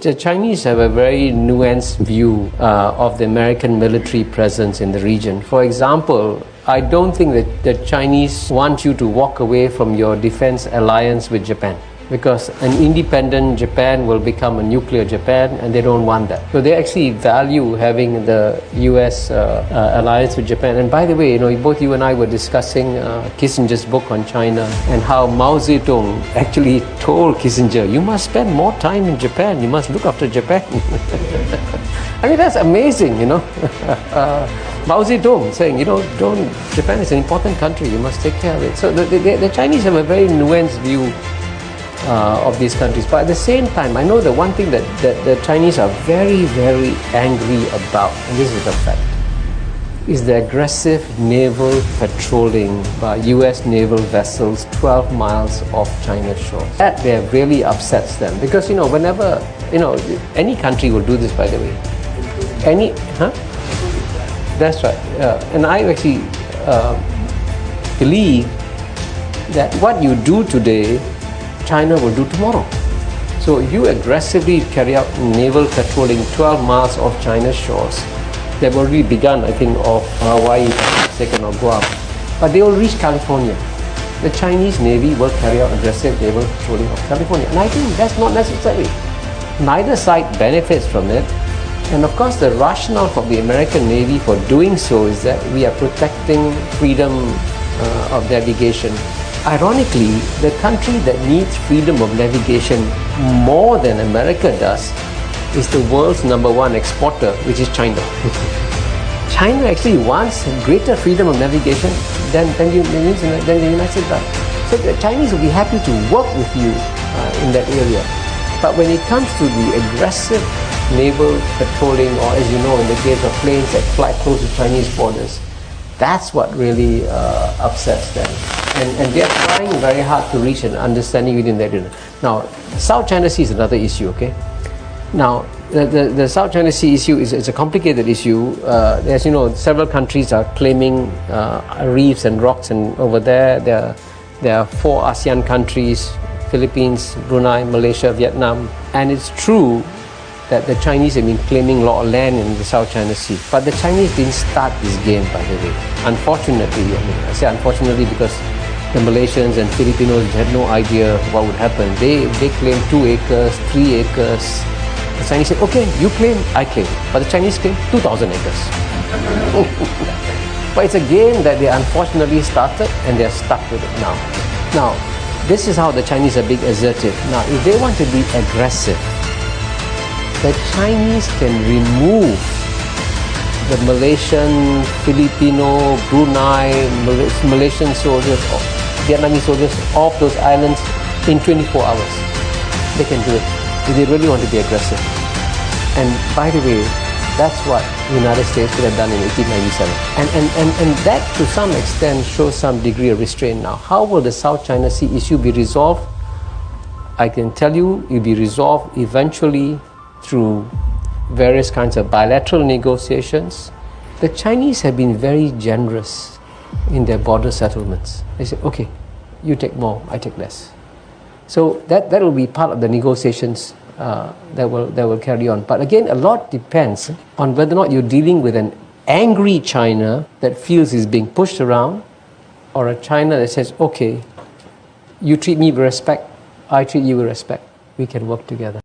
The Chinese have a very nuanced view of the American military presence in the region. For example, I don't think that the Chinese want you to walk away from your defense alliance with Japan, because an independent Japan will become a nuclear Japan, and they don't want that. So they actually value having the US alliance with Japan. And by the way, both you and I were discussing Kissinger's book on China, and how Mao Zedong actually told Kissinger, you must spend more time in Japan, you must look after Japan. I mean, that's amazing, Mao Zedong saying, Japan is an important country, you must take care of it. So the Chinese have a very nuanced view of these countries. But at the same time, I know the one thing that the Chinese are very, very angry about, and this is the fact, is the aggressive naval patrolling by US naval vessels 12 miles off China's shores. That really upsets them, because whenever, any country will do this, by the way. That's right. And I actually believe that what you do today, China will do tomorrow. So you aggressively carry out naval patrolling 12 miles off China's shores. They've already begun, I think, off Hawaii, second or Guam. But they will reach California. The Chinese Navy will carry out aggressive naval patrolling of California. And I think that's not necessary. Neither side benefits from it. And of course, the rationale for the American Navy for doing so is that we are protecting freedom of navigation. Ironically, the country that needs freedom of navigation more than America does is the world's #1 exporter, which is China. China actually wants greater freedom of navigation than the United States does. So the Chinese will be happy to work with you in that area. But when it comes to the aggressive naval patrolling, or as you know, in the case of planes that fly close to Chinese borders, that's what really upsets them. And they're trying very hard to reach an understanding within that region. Now, South China Sea is another issue, okay? Now, the South China Sea issue is a complicated issue. As you know, several countries are claiming reefs and rocks, and over there are 4 ASEAN countries: Philippines, Brunei, Malaysia, Vietnam. And it's true that the Chinese have been claiming a lot of land in the South China Sea. But the Chinese didn't start this game, by the way. Unfortunately, I say unfortunately because the Malaysians and Filipinos had no idea what would happen. They claimed 2 acres, 3 acres. The Chinese said, okay, you claim, I claim. But the Chinese claim 2,000 acres. But it's a game that they unfortunately started, and they're stuck with it now. Now, this is how the Chinese are being assertive. Now, if they want to be aggressive, the Chinese can remove the Malaysian, Filipino, Brunei, Malaysian soldiers, or Vietnamese soldiers off those islands in 24 hours. They can do it if they really want to be aggressive. And by the way, that's what the United States would have done in 1897. And that, to some extent, shows some degree of restraint now. How will the South China Sea issue be resolved? I can tell you it will be resolved eventually through various kinds of bilateral negotiations. The Chinese have been very generous in their border settlements. They say, okay, you take more, I take less. So that will be part of the negotiations that will carry on. But again, a lot depends on whether or not you're dealing with an angry China that feels is being pushed around, or a China that says, okay, you treat me with respect, I treat you with respect, we can work together.